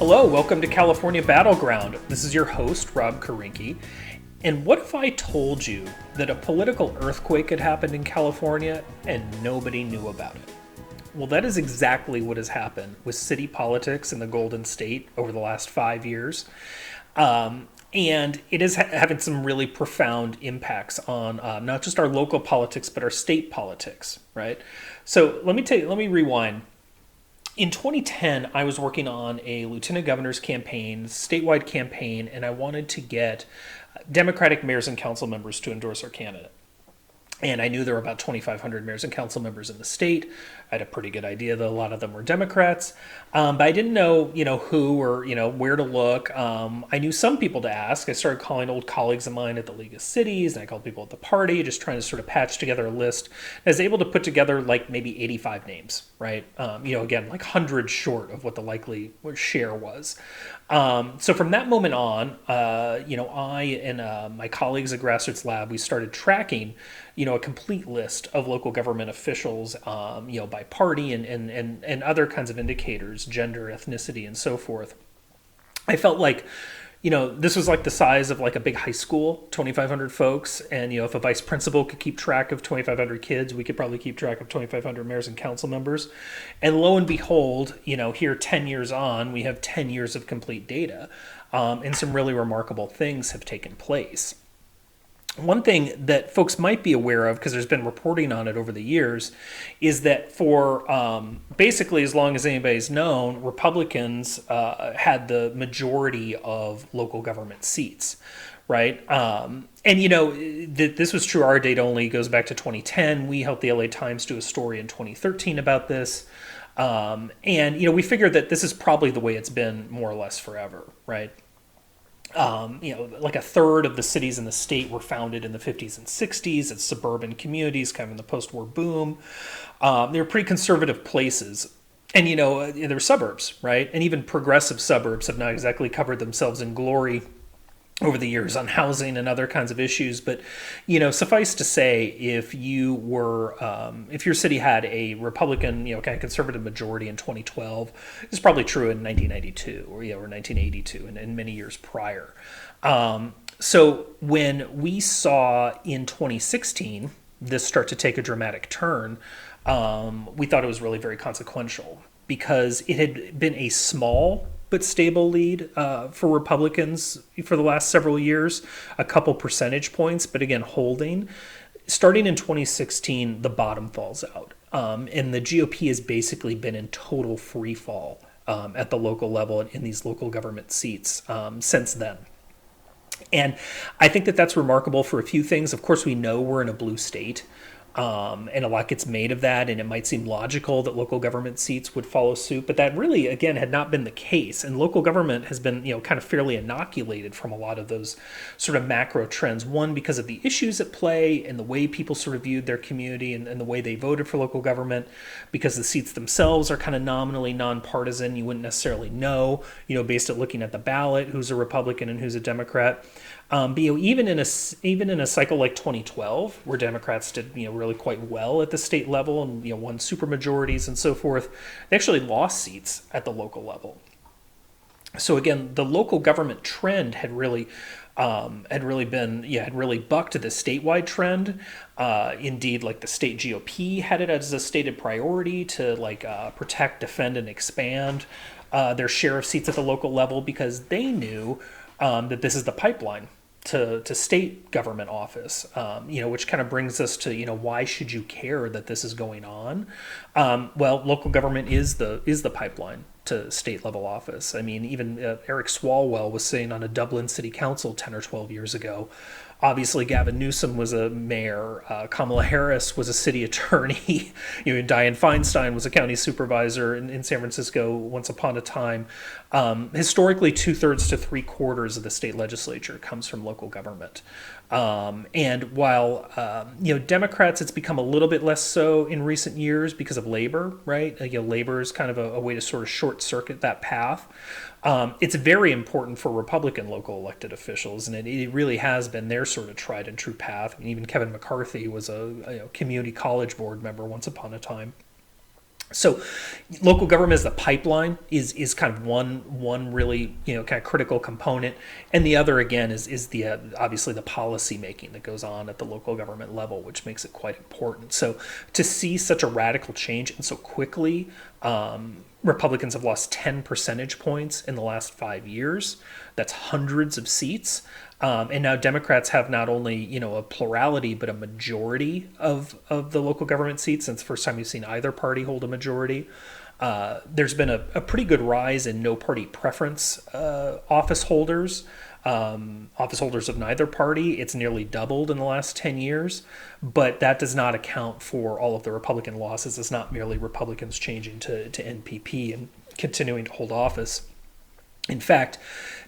Hello, welcome to California Battleground. This is your host, Rob Karinke. And what if I told you that a political earthquake had happened in California and nobody knew about it? Well, that is exactly what has happened with city politics in the Golden State over the last 5 years. And it is having some really profound impacts on not just our local politics, but our state politics, right? So let me rewind. In 2010, I was working on a lieutenant governor's campaign, statewide campaign, and I wanted to get Democratic mayors and council members to endorse our candidate. And I knew there were about 2,500 mayors and council members in the state. I had a pretty good idea that a lot of them were Democrats, but I didn't know, who or where to look. I knew some people to ask. I started calling old colleagues of mine at the League of Cities, and I called people at the party, just trying to sort of patch together a list. I was able to put together like maybe 85 names, right? Again, like hundreds short of what the likely share was. So from that moment on, I and my colleagues at Grassroots Lab, we started tracking, a complete list of local government officials, by party and other kinds of indicators, gender, ethnicity, and so forth. I felt like, this was like the size of like a big high school, 2,500 folks. And, if a vice principal could keep track of 2,500 kids, we could probably keep track of 2,500 mayors and council members. And lo and behold, here 10 years on, we have 10 years of complete data. And some really remarkable things have taken place. One thing that folks might be aware of, because there's been reporting on it over the years, is that for basically as long as anybody's known, Republicans had the majority of local government seats, right? This was true. Our data only goes back to 2010. We helped the LA Times do a story in 2013 about this. We figured that this is probably the way it's been more or less forever, right? Like a third of the cities in the state were founded in the 50s and 60s as suburban communities, kind of in the post-war boom. They were pretty conservative places. And, there were suburbs, right? And even progressive suburbs have not exactly covered themselves in glory over the years on housing and other kinds of issues. But, suffice to say, if your city had a Republican, kind of conservative majority in 2012, it's probably true in 1992 or 1982 and many years prior. So when we saw in 2016 this start to take a dramatic turn, we thought it was really very consequential because it had been a small but stable lead for Republicans for the last several years, a couple percentage points, but again, holding. Starting in 2016, the bottom falls out. And the GOP has basically been in total free fall at the local level and in these local government seats since then. And I think that that's remarkable for a few things. Of course, we know we're in a blue state. And a lot gets made of that, and it might seem logical that local government seats would follow suit, but that really, again, had not been the case. And local government has been, kind of fairly inoculated from a lot of those sort of macro trends. One, because of the issues at play and the way people sort of viewed their community and the way they voted for local government, because the seats themselves are kind of nominally nonpartisan. You wouldn't necessarily know, based at looking at the ballot, who's a Republican and who's a Democrat. But even in a cycle like 2012, where Democrats did really quite well at the state level and won supermajorities and so forth, they actually lost seats at the local level. So again, the local government trend had really bucked the statewide trend. Indeed, like the state GOP had it as a stated priority to protect, defend, and expand their share of seats at the local level because they knew that this is the pipeline to state government office, which kind of brings us to, why should you care that this is going on? Well, local government is the pipeline to state level office. I mean, even Eric Swalwell was saying on a Dublin City Council 10 or 12 years ago, obviously Gavin Newsom was a mayor, Kamala Harris was a city attorney, Dianne Feinstein was a county supervisor in San Francisco once upon a time. Historically, 2/3 to 3/4 of the state legislature comes from local government. And while, Democrats, it's become a little bit less so in recent years because of labor, right? Labor is kind of a way to sort of short circuit that path. It's very important for Republican local elected officials, and it really has been their sort of tried and true path. I mean, even Kevin McCarthy was a community college board member once upon a time. So local government as the pipeline is kind of one really kind of critical component, and the other again is the obviously the policy making that goes on at the local government level, which makes it quite important. So to see such a radical change and so quickly, Republicans have lost 10 percentage points in the last 5 years. That's hundreds of seats. And now Democrats have not only a plurality but a majority of the local government seats. Since the first time we've seen either party hold a majority. There's been a pretty good rise in no party preference office holders of neither party. It's nearly doubled in the last 10 years, but that does not account for all of the Republican losses. It's not merely Republicans changing to NPP and continuing to hold office. In fact,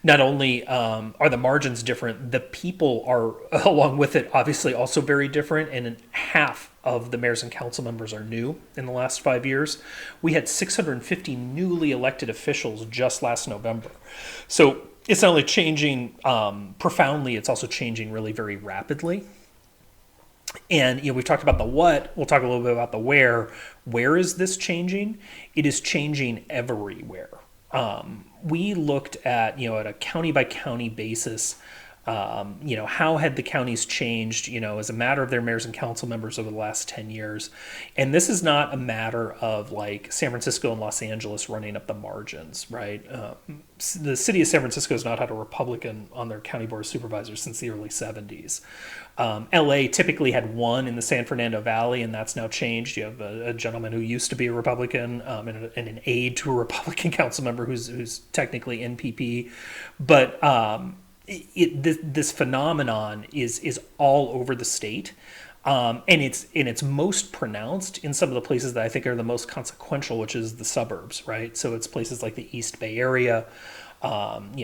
not only are the margins different, the people are, along with it, obviously also very different, and half of the mayors and council members are new in the last 5 years. We had 650 newly elected officials just last November. So it's not only changing profoundly, it's also changing really very rapidly. And we've talked about the what, we'll talk a little bit about the where. Where is this changing? It is changing everywhere. We looked at, at a county by county basis, how had the counties changed, as a matter of their mayors and council members over the last 10 years. And this is not a matter of like San Francisco and Los Angeles running up the margins, right? The city of San Francisco has not had a Republican on their county board of supervisors since the early 70s. LA typically had one in the San Fernando Valley, and that's now changed. You have a gentleman who used to be a Republican and an aide to a Republican council member who's technically NPP. But this phenomenon is all over the state. And it's most pronounced in some of the places that I think are the most consequential, which is the suburbs, right? So it's places like the East Bay Area,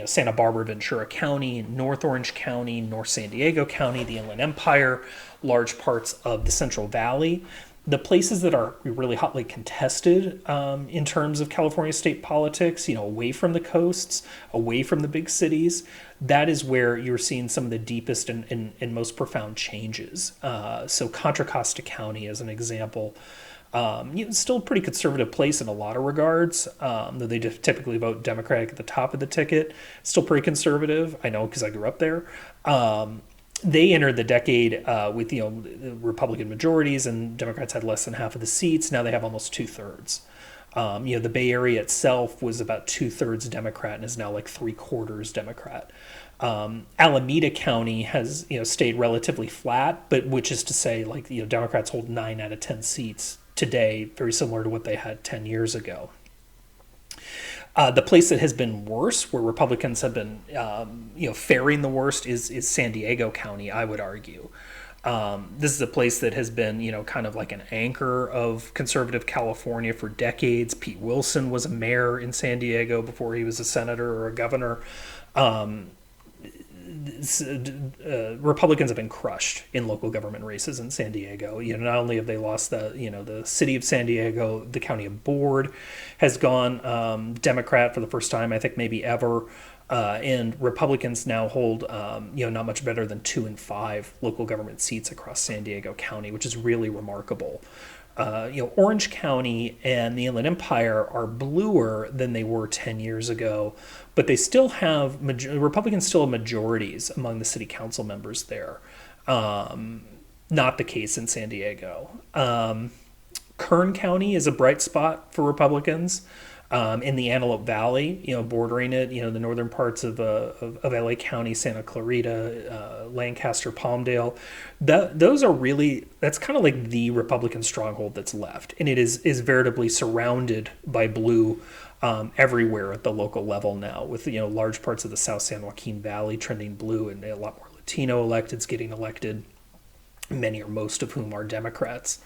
Santa Barbara, Ventura County, North Orange County, North San Diego County, the Inland Empire, large parts of the Central Valley. The places that are really hotly contested in terms of California state politics, away from the coasts, away from the big cities, that is where you're seeing some of the deepest and most profound changes. So Contra Costa County, as an example, it's still a pretty conservative place in a lot of regards, though they typically vote Democratic at the top of the ticket. Still pretty conservative. I know because I grew up there. They entered the decade with Republican majorities, and Democrats had less than half of the seats. Now they have almost 2/3. The Bay Area itself was about 2/3 Democrat and is now like 3/4 Democrat. Alameda County has stayed relatively flat, but which is to say Democrats hold 9 out of 10 seats today, very similar to what they had 10 years ago. The place that has been worse, where Republicans have been, faring the worst, is San Diego County, I would argue. This is a place that has been, kind of like an anchor of conservative California for decades. Pete Wilson was a mayor in San Diego before he was a senator or a governor. Republicans have been crushed in local government races in San Diego. Not only have they lost the city of San Diego, the county board has gone Democrat for the first time, I think maybe ever. And Republicans now hold, not much better than 2 and 5 local government seats across San Diego County, which is really remarkable. Orange County and the Inland Empire are bluer than they were 10 years ago, but they still have, Republicans still have majorities among the city council members there. Not the case in San Diego. Kern County is a bright spot for Republicans. In the Antelope Valley, bordering it, the northern parts of LA County, Santa Clarita, Lancaster, Palmdale, that's kind of like the Republican stronghold that's left. And it is veritably surrounded by blue everywhere at the local level now, with, large parts of the South San Joaquin Valley trending blue and a lot more Latino electeds getting elected, many or most of whom are Democrats.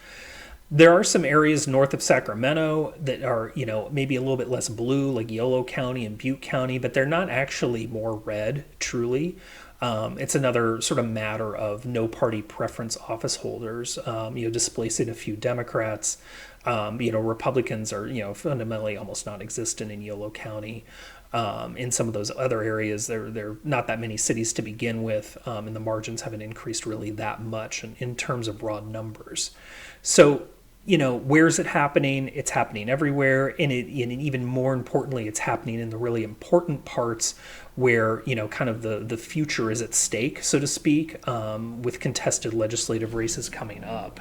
There are some areas north of Sacramento that are, maybe a little bit less blue, like Yolo County and Butte County, but they're not actually more red, truly. It's another sort of matter of no party preference office holders, displacing a few Democrats. Republicans are, fundamentally almost non-existent in Yolo County. In some of those other areas, there are not that many cities to begin with, and the margins haven't increased really that much in terms of raw numbers. So where's it happening? It's happening everywhere. And even more importantly, it's happening in the really important parts where, kind of the future is at stake, so to speak, with contested legislative races coming up.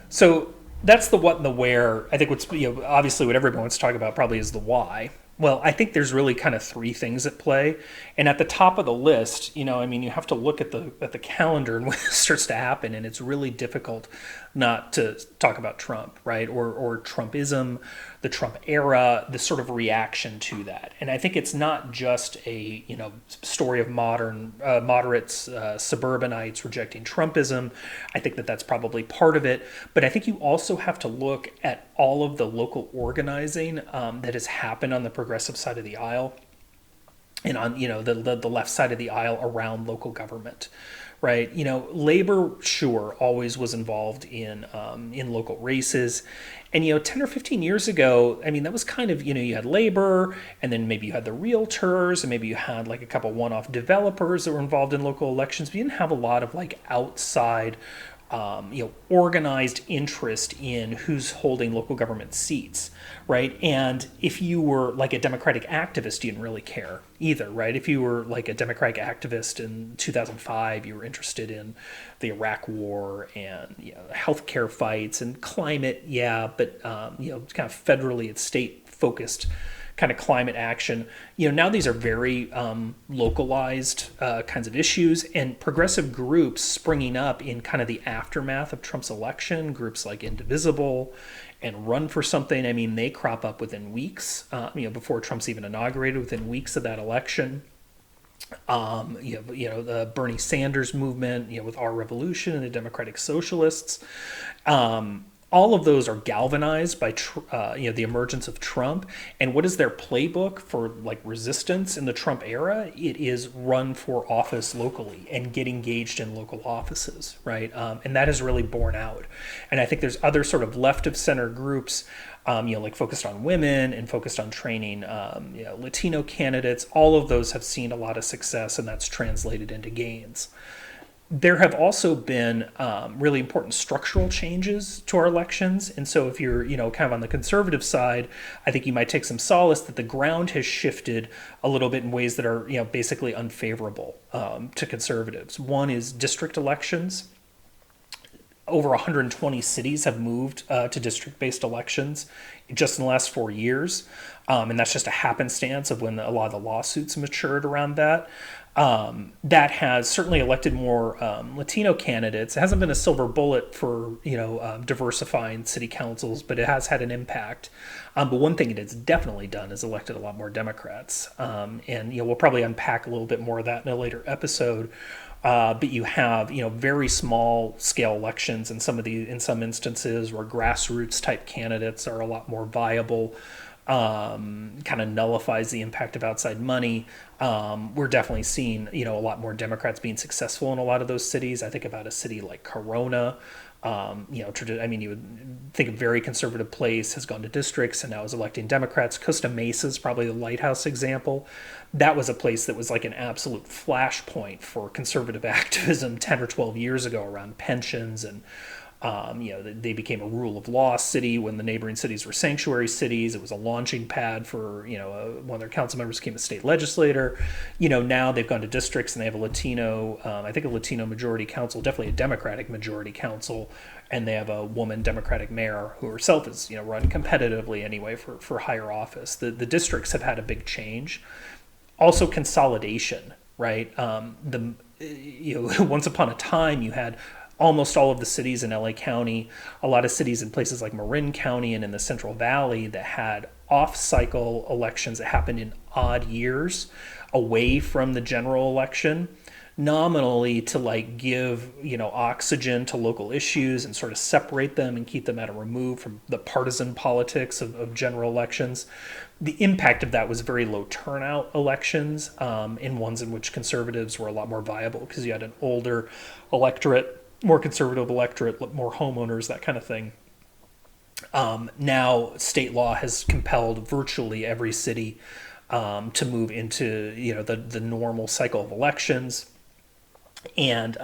So that's the what and the where. I think what's, obviously what everyone wants to talk about probably is the why. Well, I think there's really kind of three things at play, and at the top of the list, you have to look at the calendar and when it starts to happen, and it's really difficult not to talk about Trump, right, or Trumpism, the Trump era, the sort of reaction to that, and I think it's not just a story of moderates, suburbanites rejecting Trumpism. I think that that's probably part of it, but I think you also have to look at all of the local organizing that has happened on the progressive side of the aisle and on the left side of the aisle around local government, right? Labor sure always was involved in local races, and 10 or 15 years ago, I mean, that was kind of, you had labor, and then maybe you had the realtors, and maybe you had like a couple one-off developers that were involved in local elections, but you didn't have a lot of like outside organized interest in who's holding local government seats, right? And if you were like a Democratic activist, you didn't really care either, right? If you were like a Democratic activist in 2005, you were interested in the Iraq War and healthcare fights and climate, but kind of federally and state focused kind of climate action. Now these are very localized kinds of issues, and progressive groups springing up in kind of the aftermath of Trump's election, groups like Indivisible and Run for Something. I mean, they crop up within weeks, before Trump's even inaugurated, within weeks of that election. The Bernie Sanders movement, with Our Revolution and the Democratic Socialists. All of those are galvanized by the emergence of Trump. And what is their playbook for like resistance in the Trump era? It is run for office locally and get engaged in local offices, right? And that has really borne out. And I think there's other sort of left of center groups, like focused on women and focused on training, Latino candidates. All of those have seen a lot of success, and that's translated into gains. There have also been really important structural changes to our elections. And so if you're, kind of on the conservative side, I think you might take some solace that the ground has shifted a little bit in ways that are, basically unfavorable to conservatives. One is district elections. Over 120 cities have moved to district-based elections just in the last 4 years. And that's just a happenstance of when a lot of the lawsuits matured around that. That has certainly elected more Latino candidates. It hasn't been a silver bullet for diversifying city councils, but it has had an impact. But one thing it has definitely done is elected a lot more Democrats. And we'll probably unpack a little bit more of that in a later episode. But you have very small scale elections in in some instances where grassroots type candidates are a lot more viable. Kind of nullifies the impact of outside money. We're definitely seeing, a lot more Democrats being successful in a lot of those cities. I think about a city like Corona. You would think a very conservative place has gone to districts and now is electing Democrats. Costa Mesa is probably the lighthouse example. That was a place that was like an absolute flashpoint for conservative activism 10 or 12 years ago around pensions and they became a rule of law city when the neighboring cities were sanctuary cities. It was a launching pad for, one of their council members became a state legislator. Now they've gone to districts and they have a Latino, I think a Latino majority council, definitely a Democratic majority council. And they have a woman Democratic mayor who herself is, run competitively anyway for higher office. The districts have had a big change. Also consolidation, right? Once upon a time you had almost all of the cities in LA County, a lot of cities in places like Marin County and in the Central Valley that had off-cycle elections that happened in odd years away from the general election, nominally to like give, oxygen to local issues and sort of separate them and keep them at a remove from the partisan politics of general elections. The impact of that was very low turnout elections in ones in which conservatives were a lot more viable because you had an older electorate, more conservative electorate, more homeowners, that kind of thing. Now state law has compelled virtually every city to move into the normal cycle of elections. And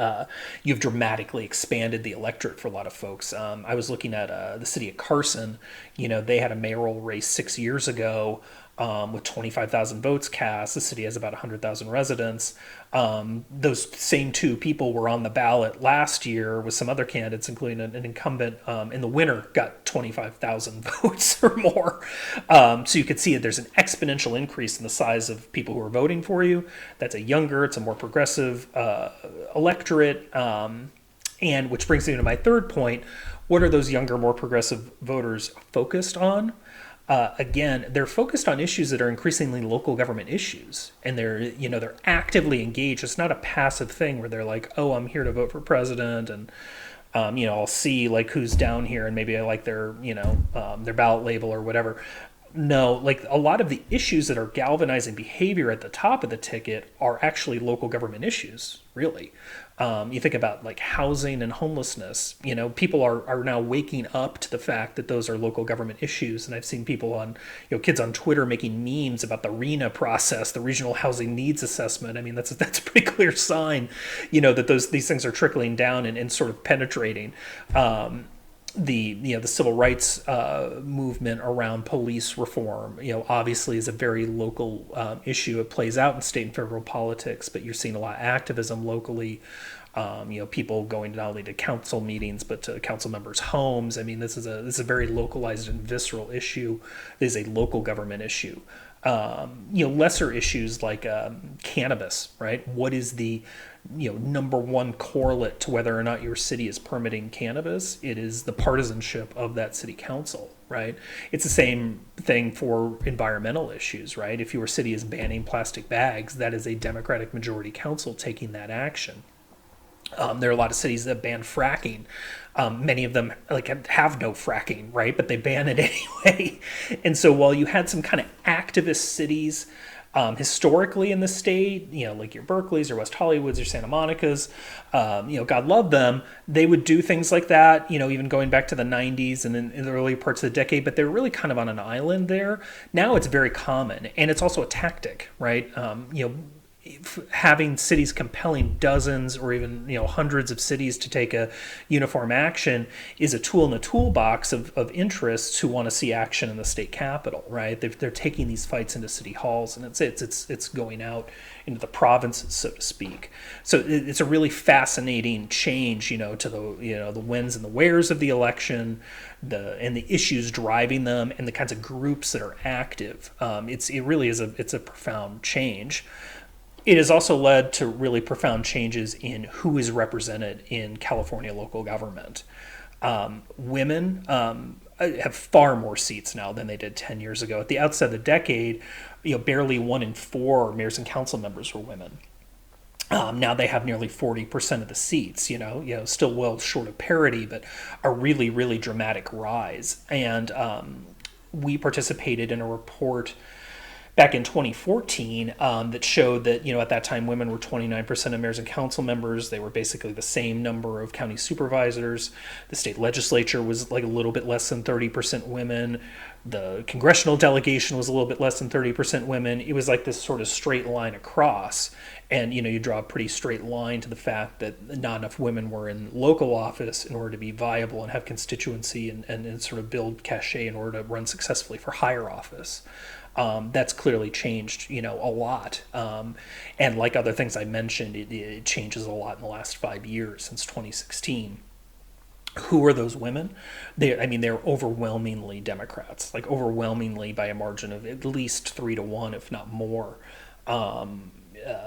you've dramatically expanded the electorate for a lot of folks. I was looking at the city of Carson. They had a mayoral race 6 years ago with 25,000 votes cast. The city has about 100,000 residents. Those same two people were on the ballot last year with some other candidates, including an incumbent in the winter got 25,000 votes or more. So you could see that there's an exponential increase in the size of people who are voting for you. That's a younger, it's a more progressive electorate. And which brings me to my third point. What are those younger, more progressive voters focused on? Again, they're focused on issues that are increasingly local government issues, and they're actively engaged. It's not a passive thing where they're like, "Oh, I'm here to vote for president," and I'll see like who's down here, and maybe I like their ballot label or whatever. No, like a lot of the issues that are galvanizing behavior at the top of the ticket are actually local government issues, really. You think about like housing and homelessness, people are now waking up to the fact that those are local government issues. And I've seen people kids on Twitter making memes about the RHNA process, the Regional Housing Needs Assessment. I mean, that's a pretty clear sign, that these things are trickling down and sort of penetrating. The civil rights movement around police reform, obviously is a very local issue. It plays out in state and federal politics, but you're seeing a lot of activism locally. People going not only to council meetings but to council members' homes. I mean, this is a very localized and visceral issue. It is a local government issue. Lesser issues like cannabis, right? What is the number one correlate to whether or not your city is permitting cannabis? It is the partisanship of that city council, right? It's the same thing for environmental issues, right? If your city is banning plastic bags, that is a Democratic majority council taking that action. There are a lot of cities that ban fracking. Many of them have no fracking, right? But they ban it anyway. And so while you had some kind of activist cities historically in the state, like your Berkeleys or West Hollywoods or Santa Monica's, God love them, they would do things like that, even going back to the 90s and in the early parts of the decade, but they're really kind of on an island there. Now it's very common, and it's also a tactic, right? Having cities compelling dozens or even hundreds of cities to take a uniform action is a tool in the toolbox of interests who want to see action in the state capitol, right? They're taking these fights into city halls, and it's going out into the provinces, so to speak. So it's a really fascinating change, to the whens and the wheres of the election, and the issues driving them, and the kinds of groups that are active. It really is a profound change. It has also led to really profound changes in who is represented in California local government. Women have far more seats now than they did 10 years ago. At the outset of the decade, barely 1 in 4 mayors and council members were women. Now they have nearly 40% of the seats, still well short of parity, but a really, really dramatic rise. And we participated in a report back in 2014 that showed that, at that time women were 29% of mayors and council members. They were basically the same number of county supervisors. The state legislature was like a little bit less than 30% women. The congressional delegation was a little bit less than 30% women. It was like this sort of straight line across. And, you draw a pretty straight line to the fact that not enough women were in local office in order to be viable and have constituency and sort of build cachet in order to run successfully for higher office. That's clearly changed, a lot. And like other things I mentioned, it changes a lot in the last 5 years, since 2016. Who are those women? They're overwhelmingly Democrats, like overwhelmingly by a margin of at least 3-1, if not more.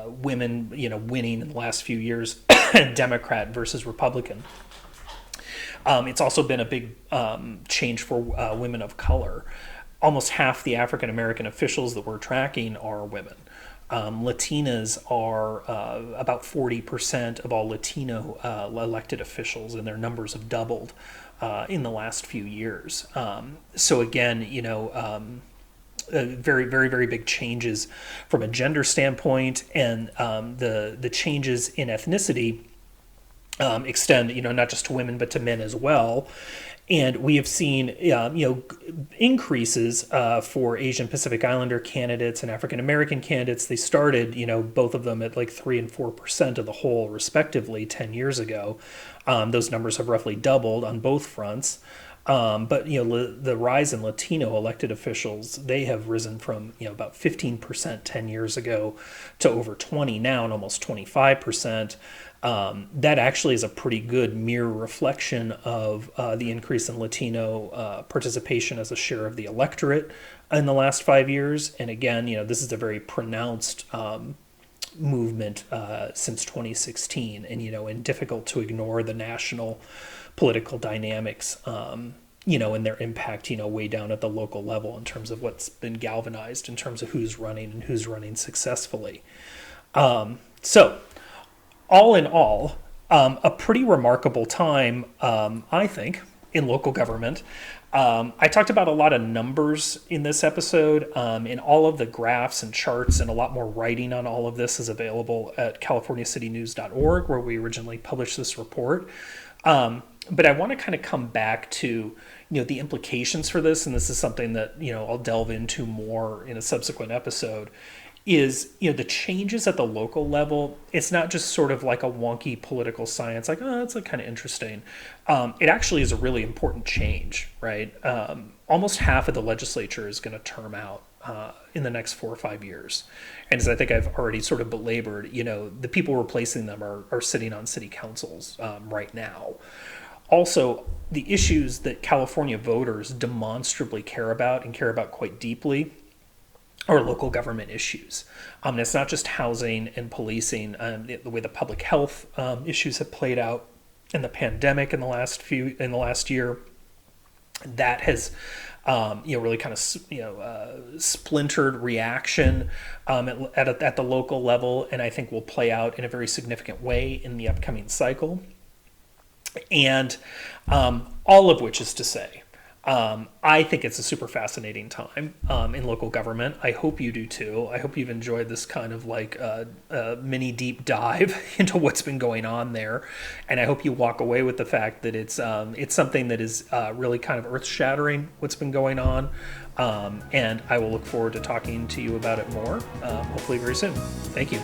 Women, winning in the last few years, Democrat versus Republican. It's also been a big change for women of color. Almost half the African American officials that we're tracking are women. Latinas are about 40% of all Latino elected officials, and their numbers have doubled in the last few years. So again, very, very, very big changes from a gender standpoint, and the changes in ethnicity extend, not just to women but to men as well. And we have seen, increases for Asian Pacific Islander candidates and African American candidates. They started, both of them at like 3% and 4% of the whole, respectively, 10 years ago. Those numbers have roughly doubled on both fronts. But the rise in Latino elected officials, they have risen from about 15% 10 years ago to over 20 now, and almost 25%. That actually is a pretty good mirror reflection of the increase in Latino participation as a share of the electorate in the last 5 years. And again, this is a very pronounced movement since 2016, and difficult to ignore the national political dynamics, and their impact, way down at the local level in terms of what's been galvanized in terms of who's running and who's running successfully. So, all in all, a pretty remarkable time, I think, in local government. I talked about a lot of numbers in this episode, and all of the graphs and charts and a lot more writing on all of this is available at californiacitynews.org, where we originally published this report. But I want to kind of come back to, the implications for this, and this is something that, I'll delve into more in a subsequent episode, is, the changes at the local level. It's not just sort of like a wonky political science, like, oh, that's like kind of interesting. It actually is a really important change, right? Almost half of the legislature is going to term out in the next 4 or 5 years. And as I think I've already sort of belabored, the people replacing them are sitting on city councils right now. Also, the issues that California voters demonstrably care about and care about quite deeply are local government issues. And it's not just housing and policing, the way the public health issues have played out in the pandemic in the last year. That has really kind of splintered reaction at the local level, and I think will play out in a very significant way in the upcoming cycle. And all of which is to say, I think it's a super fascinating time in local government. I hope you do too. I hope you've enjoyed this kind of like mini deep dive into what's been going on there, and I hope you walk away with the fact that it's something that is really kind of earth-shattering what's been going on. And I will look forward to talking to you about it more, hopefully very soon. Thank you.